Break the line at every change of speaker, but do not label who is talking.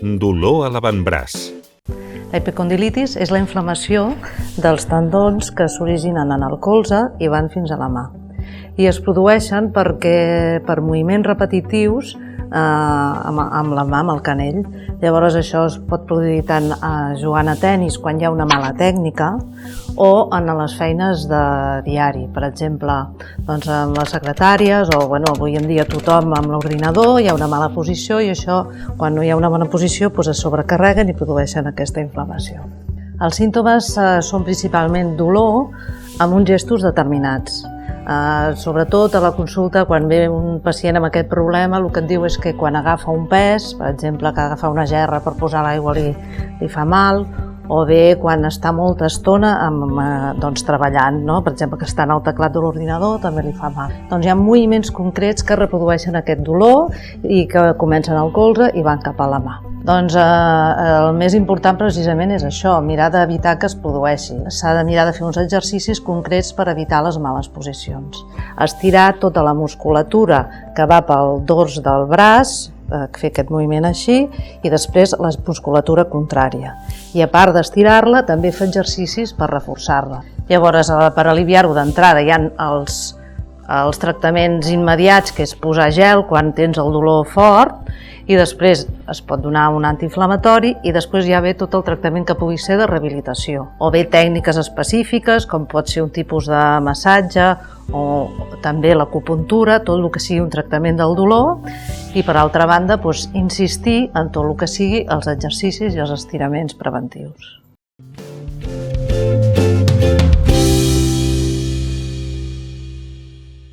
Dolor a l'avantbraç.
La epicondilitis és la inflamació dels tendons que s'originen en el colze i van fins a la mà. I es produeixen perquè per moviments repetitius amb la mà, amb el canell. Llavors això es pot produir tant jugant a tenis quan hi ha una mala tècnica o en les feines de diari. Per exemple, amb les secretàries o avui en dia tothom amb l'ordinador hi ha una mala posició i això, quan no hi ha una bona posició, es sobrecarreguen i produeixen aquesta inflamació. Els símptomes són principalment dolor amb uns gestos determinats. Sobretot a la consulta, quan ve un pacient amb aquest problema, el que et diu és que quan agafa un pes, per exemple, que agafa una gerra per posar l'aigua li fa mal, o bé quan està molta estona treballant, per exemple, que està en el teclat de l'ordinador, també li fa mal. Hi ha moviments concrets que reprodueixen aquest dolor i que comencen al colze i van cap a la mà. El més important precisament és això, mirar d'evitar que es produeixi. S'ha de mirar de fer uns exercicis concrets per evitar les males posicions. Estirar tota la musculatura que va pel dors del braç, fer aquest moviment així, i després la musculatura contrària. I a part d'estirar-la, també fer exercicis per reforçar-la. Llavors, per aliviar-ho d'entrada, hi ha els tractaments immediats, que és posar gel quan tens el dolor fort, i després es pot donar un antiinflamatori i després ja ve tot el tractament que pugui ser de rehabilitació. O bé tècniques específiques, com pot ser un tipus de massatge o també l'acupuntura, tot el que sigui un tractament del dolor, i per altra banda insistir en tot el que sigui els exercicis i els estiraments preventius.